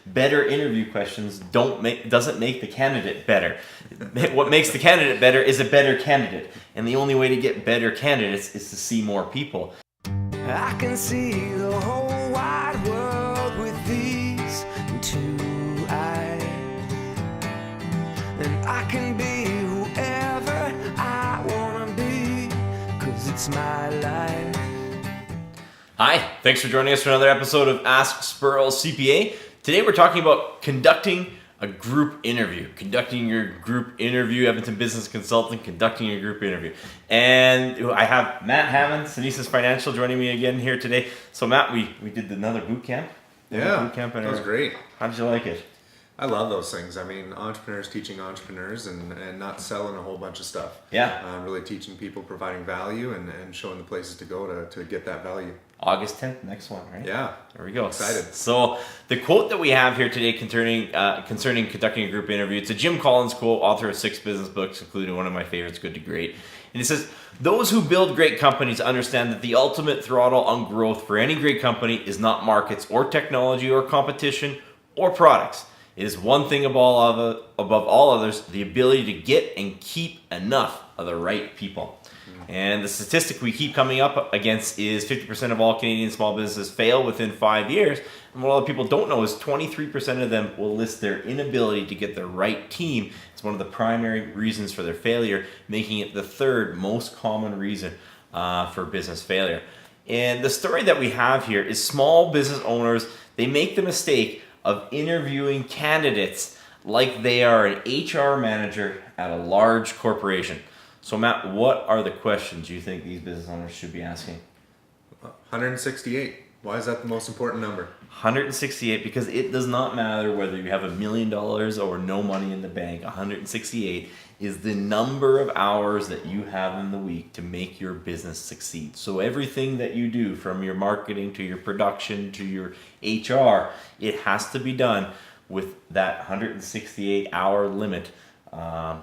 Better interview questions doesn't make the candidate better. What makes the candidate better is a better candidate. And the only way to get better candidates is to see more people. I can see the whole wide world with these two eyes, and I can be whoever I want to be, 'cause it's my life. Hi, thanks for joining us for another episode of Ask Spurrell CPA. Today we're talking about conducting a group interview. Conducting your group interview, Edmonton Business Consultant, conducting your group interview. And I have Matt Hammond, Synesis Financial, joining me again here today. So Matt, we did another boot camp. Yeah, that was great. How did you like it? I love those things. I mean, entrepreneurs teaching entrepreneurs and not selling a whole bunch of stuff. Yeah. Really teaching people, providing value and showing the places to go to get that value. August 10th, next one, right? Yeah. There we go. Excited. So the quote that we have here today concerning conducting a group interview, it's a Jim Collins quote, author of 6 business books, including one of my favorites, Good to Great. And it says, "Those who build great companies understand that the ultimate throttle on growth for any great company is not markets or technology or competition or products. It is one thing above all others, the ability to get and keep enough of the right people." And the statistic we keep coming up against is 50% of all Canadian small businesses fail within 5 years. And what a lot of people don't know is 23% of them will list their inability to get the right team as one of the primary reasons for their failure, making it the third most common reason for business failure. And the story that we have here is small business owners, they make the mistake of interviewing candidates like they are an HR manager at a large corporation. So Matt, what are the questions you think these business owners should be asking? 168. Why is that the most important number? 168, because it does not matter whether you have $1 million or no money in the bank. 168 is the number of hours that you have in the week to make your business succeed. So everything that you do, from your marketing to your production to your HR, it has to be done with that 168 hour limit.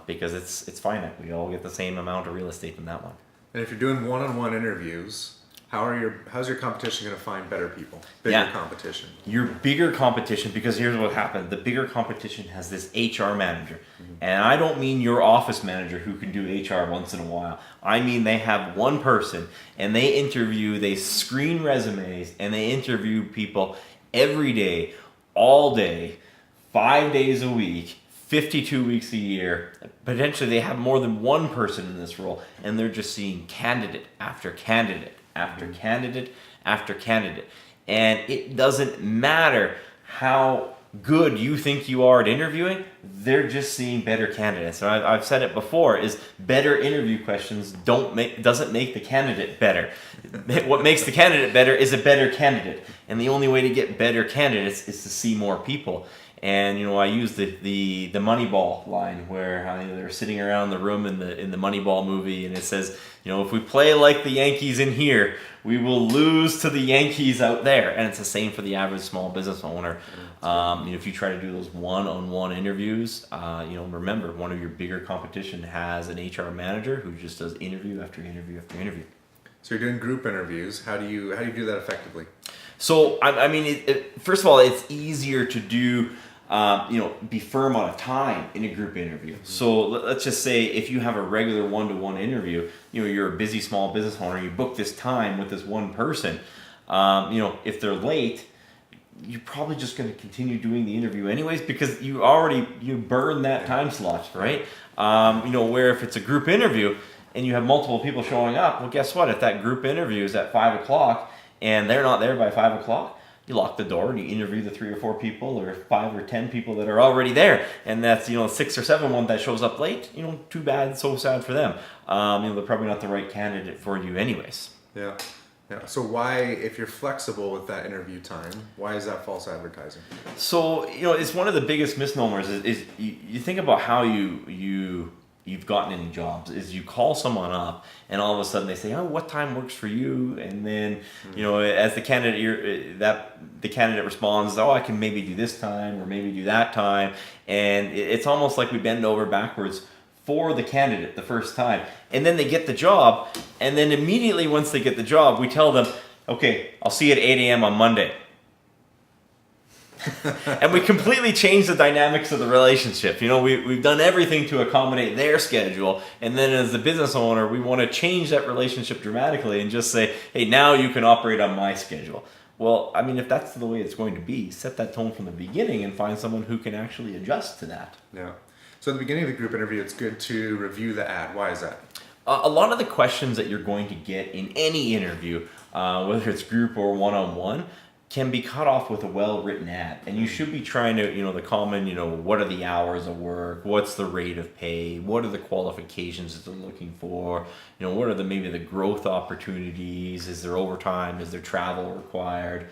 Because it's finite. We all get the same amount of real estate in that one. And if you're doing one-on-one interviews, how's your competition going to find better people? Bigger competition. Your bigger competition, because here's what happened. The bigger competition has this HR manager. Mm-hmm. And I don't mean your office manager who can do HR once in a while. I mean they have one person and they screen resumes and they interview people every day, all day, 5 days a week, 52 weeks a year. Potentially they have more than one person in this role, and they're just seeing candidate after candidate after candidate after candidate. And it doesn't matter how good you think you are at interviewing, they're just seeing better candidates. And I've said it before, is better interview questions doesn't make the candidate better. What makes the candidate better is a better candidate. And the only way to get better candidates is to see more people. And I use the Moneyball line where they're sitting around the room in the Moneyball movie, and it says, if we play like the Yankees in here, we will lose to the Yankees out there. And it's the same for the average small business owner. If you try to do those one-on-one interviews, remember, one of your bigger competition has an HR manager who just does interview after interview after interview. So you're doing group interviews. How do you do that effectively? So first of all, it's easier to do. Be firm on a time in a group interview. Mm-hmm. So let's just say if you have a regular one-to-one interview, you're a busy small business owner, you book this time with this one person, if they're late, you're probably just going to continue doing the interview anyways, because you burned that time slot, right? Where if it's a group interview and you have multiple people showing up, well, guess what? If that group interview is at 5 o'clock and they're not there by 5 o'clock, you lock the door and you interview the 3 or 4 people or 5 or 10 people that are already there. And that's, 6 or 7 one that shows up late, too bad, so sad for them. They're probably not the right candidate for you anyways. Yeah. So why, if you're flexible with that interview time, why is that false advertising? So, it's one of the biggest misnomers is you think about how you've gotten any jobs, is you call someone up and all of a sudden they say, "Oh, what time works for you?" And then, as the candidate, the candidate responds, "Oh, I can maybe do this time or maybe do that time." And it's almost like we bend over backwards for the candidate the first time. And then they get the job. And then immediately once they get the job, we tell them, "Okay, I'll see you at 8 a.m. on Monday." And we completely changed the dynamics of the relationship. You know, we've done everything to accommodate their schedule, and then as the business owner, we want to change that relationship dramatically and just say, hey, now you can operate on my schedule. Well, I mean, if that's the way it's going to be, set that tone from the beginning and find someone who can actually adjust to that. Yeah. So at the beginning of the group interview, it's good to review the ad. Why is that? A lot of the questions that you're going to get in any interview, whether it's group or one-on-one, can be cut off with a well-written ad. And you should be trying to, the common, what are the hours of work? What's the rate of pay? What are the qualifications that they're looking for? What are maybe the growth opportunities? Is there overtime? Is there travel required?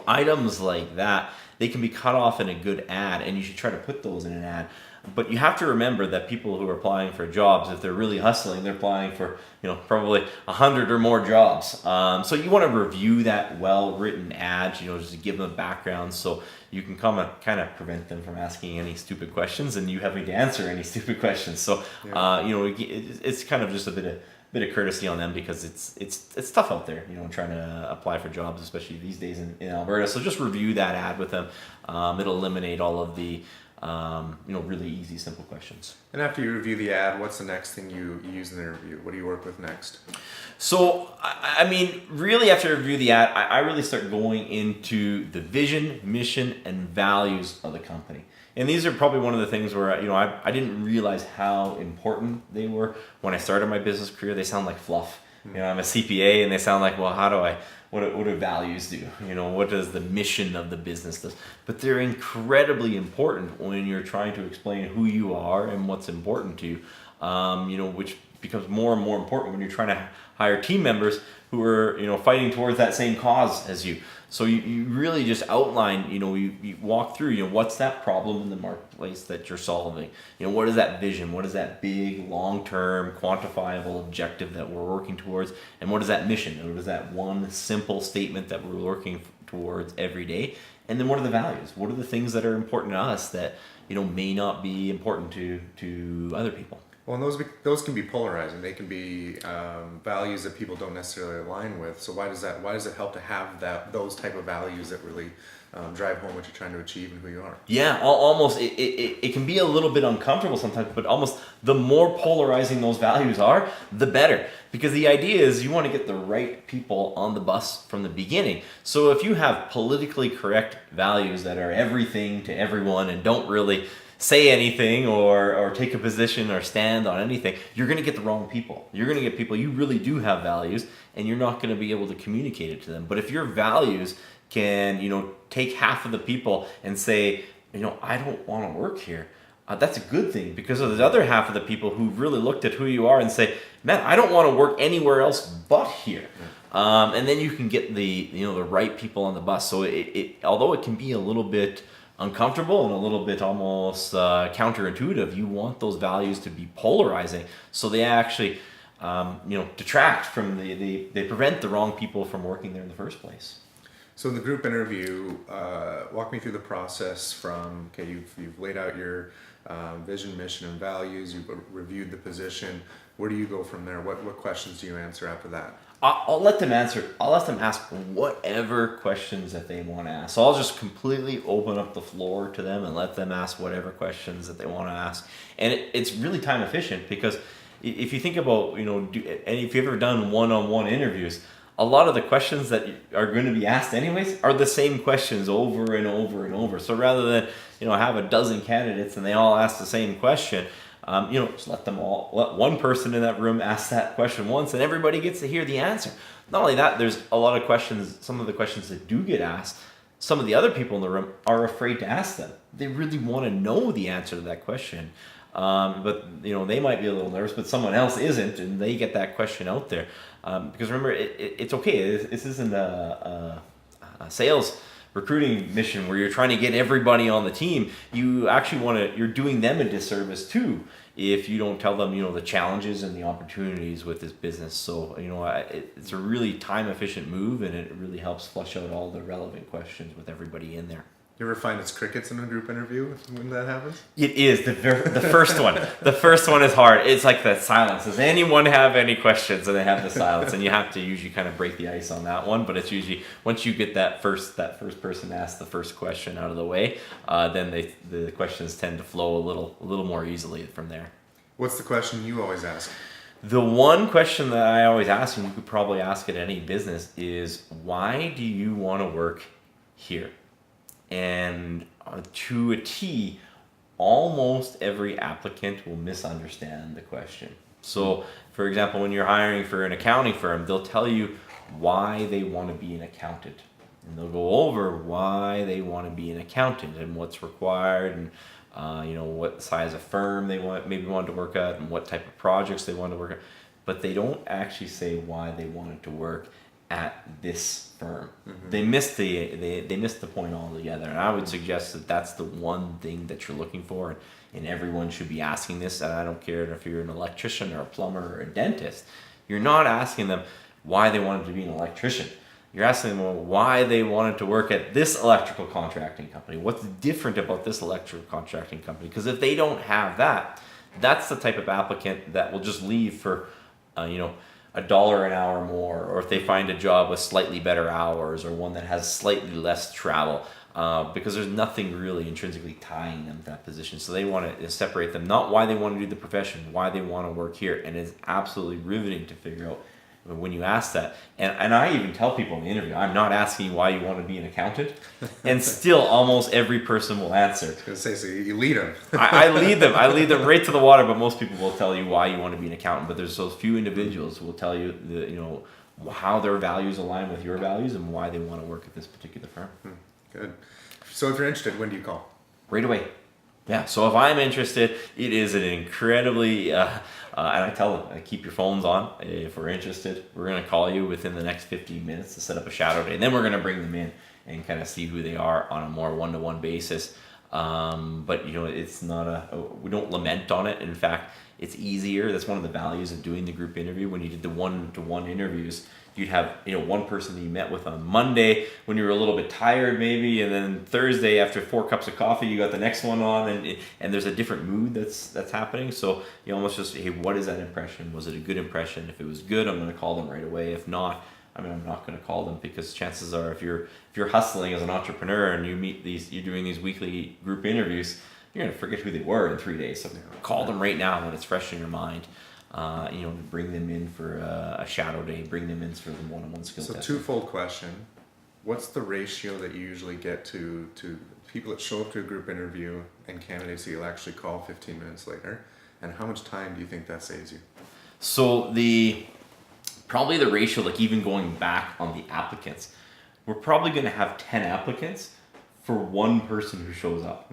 Items like that, they can be cut off in a good ad, and you should try to put those in an ad. But you have to remember that people who are applying for jobs, if they're really hustling, they're applying for, probably 100 or more jobs. So you want to review that well-written ad, just to give them a background so you can kind of prevent them from asking any stupid questions and you having to answer any stupid questions. So, it's kind of just a bit of courtesy on them because it's tough out there, trying to apply for jobs, especially these days in Alberta. So just review that ad with them. It'll eliminate all of the really easy, simple questions. And after you review the ad, what's the next thing you use in the interview? What do you work with next? So, I mean, really after I review the ad, I really start going into the vision, mission, and values of the company. And these are probably one of the things where, I didn't realize how important they were when I started my business career. They sound like fluff. I'm a CPA and they sound like, well, what do values do? What does the mission of the business do? But they're incredibly important when you're trying to explain who you are and what's important to you, which becomes more and more important when you're trying to hire team members who are, fighting towards that same cause as you. So you really just outline, you walk through, what's that problem in the marketplace that you're solving? What is that vision? What is that big, long-term, quantifiable objective that we're working towards? And what is that mission? What is that one simple statement that we're working towards every day? And then what are the values? What are the things that are important to us that, may not be important to other people? Well, and those can be polarizing. They can be values that people don't necessarily align with. So why does it help to have those type of values that really drive home what you're trying to achieve and who you are? Yeah, almost. It can be a little bit uncomfortable sometimes, but almost the more polarizing those values are, the better. Because the idea is you want to get the right people on the bus from the beginning. So if you have politically correct values that are everything to everyone and don't really say anything or take a position or stand on anything, you're going to get the wrong people. You're going to get people, you really do have values, and you're not going to be able to communicate it to them. But if your values can, take half of the people and say, I don't want to work here, that's a good thing, because of the other half of the people who really looked at who you are and say, man, I don't want to work anywhere else but here. And then you can get the right people on the bus. So although it can be a little bit uncomfortable and a little bit almost counterintuitive, you want those values to be polarizing so they actually detract from they prevent the wrong people from working there in the first place. So in the group interview, walk me through the process from, you've laid out your vision, mission, and values, you've reviewed the position. Where do you go from there? What questions do you answer after that? I'll let them answer. I'll let them ask whatever questions that they want to ask. So I'll just completely open up the floor to them and let them ask whatever questions that they want to ask. And it's really time efficient, because if you think about, and if you've ever done one-on-one interviews, a lot of the questions that are going to be asked anyways are the same questions over and over and over. So rather than, have a dozen candidates and they all ask the same question, just let one person in that room ask that question once and everybody gets to hear the answer. Not only that, there's a lot of questions, some of the questions that do get asked, some of the other people in the room are afraid to ask them. They really want to know the answer to that question. But they might be a little nervous, but someone else isn't, and they get that question out there. Because remember, it's okay. This isn't a sales recruiting mission where you're trying to get everybody on the team. You actually you're doing them a disservice too if you don't tell them, the challenges and the opportunities with this business. So, it's a really time efficient move, and it really helps flush out all the relevant questions with everybody in there. You ever find it's crickets in a group interview when that happens? It is the first one. The first one is hard. It's like that silence. Does anyone have any questions? And they have the silence, and you have to usually kind of break the ice on that one. But it's usually once you get that first person to ask the first question out of the way, then the questions tend to flow a little more easily from there. What's the question you always ask? The one question that I always ask, and you could probably ask at any business, is why do you want to work here? And to a T, almost every applicant will misunderstand the question. So, for example, when you're hiring for an accounting firm, they'll tell you why they want to be an accountant. And they'll go over why they want to be an accountant and what's required and what size of firm they want to work at and what type of projects they want to work at. But they don't actually say why they wanted to work at this firm. Mm-hmm. They missed the point altogether. And I would suggest that that's the one thing that you're looking for, and everyone should be asking this. And I don't care if you're an electrician or a plumber or a dentist. You're not asking them why they wanted to be an electrician. You're asking them why they wanted to work at this electrical contracting company. What's different about this electrical contracting company? Because if they don't have that, that's the type of applicant that will just leave for $1 an hour more, or if they find a job with slightly better hours or one that has slightly less travel, because there's nothing really intrinsically tying them to that position. So they want to separate them, not why they want to do the profession, why they want to work here. And it's absolutely riveting to figure out when you ask that. And I even tell people in the interview, I'm not asking you why you want to be an accountant. And still almost every person will answer. I was going to say, so you lead them. I lead them. I lead them right to the water, but most people will tell you why you want to be an accountant. But there's those few individuals who will tell you how their values align with your values and why they want to work at this particular firm. Good. So if you're interested, when do you call? Right away. Yeah, so if I'm interested, it is an incredibly, and I tell them, keep your phones on. If we're interested, we're going to call you within the next 15 minutes to set up a shadow day. And then we're going to bring them in and kind of see who they are on a more one-to-one basis. But, it's not we don't lament on it. In fact, it's easier. That's one of the values of doing the group interview. When you did the one-to-one interviews, you'd have one person that you met with on Monday when you were a little bit tired maybe, and then Thursday after 4 cups of coffee you got the next one on, and there's a different mood that's happening. So you almost just, hey, what is that impression? Was it a good impression? If it was good, I'm going to call them right away. If not, I'm not going to call them, because chances are if you're hustling as an entrepreneur and you're doing these weekly group interviews, you're going to forget who they were in 3 days. So call them right now when it's fresh in your mind. Bring them in for a shadow day, bring them in for the one-on-one skill test. So twofold question. What's the ratio that you usually get to people that show up to a group interview and candidates that you'll actually call 15 minutes later? And how much time do you think that saves you? So probably the ratio, like even going back on the applicants, we're probably going to have 10 applicants for one person who shows up.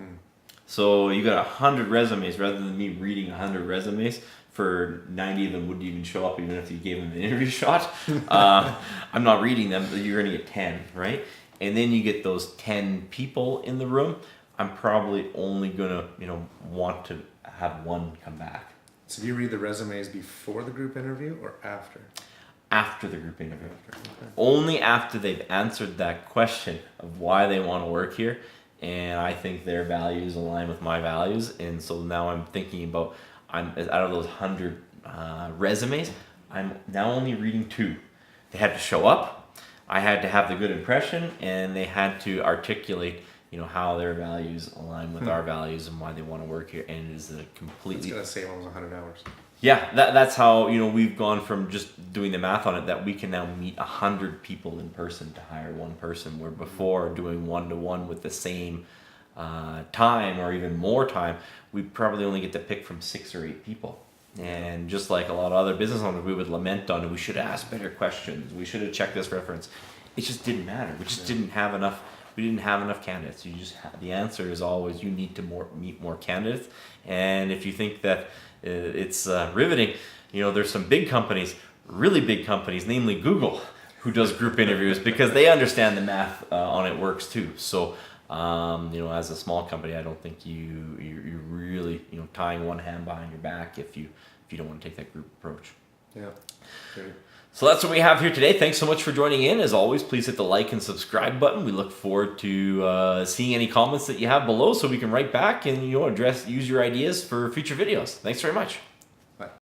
So you got 100 resumes, rather than me reading 100 resumes, for 90 of them wouldn't even show up even if you gave them an interview shot. I'm not reading them, but you're going to get 10, right? And then you get those 10 people in the room. I'm probably only going to, want to have one come back. So do you read the resumes before the group interview or after? After the group interview. Okay. Only after they've answered that question of why they want to work here. And I think their values align with my values. And so now I'm thinking about, out of those 100 resumes, I'm now only reading 2. They had to show up, I had to have the good impression, and they had to articulate, how their values align with our values and why they want to work here. And it is a completely... It's going to save almost 100 hours. Yeah, that's how, we've gone from just doing the math on it, that we can now meet 100 people in person to hire one person, where before doing one-to-one with the same time or even more time, we probably only get to pick from 6 or 8 people. And just like a lot of other business owners, we would lament on it. We should have asked better questions. We should have checked this reference. It just didn't matter. We just didn't have enough. We didn't have enough candidates. The answer is always you need to meet more candidates. And if you think that it's riveting, there's some big companies, really big companies, namely Google, who does group interviews because they understand the math on it works too. So. As a small company, I don't think you're really tying one hand behind your back if you don't want to take that group approach. Yeah. Great. So that's what we have here today. Thanks so much for joining in. As always, please hit the like and subscribe button. We look forward to seeing any comments that you have below so we can write back and use your ideas for future videos. Thanks very much.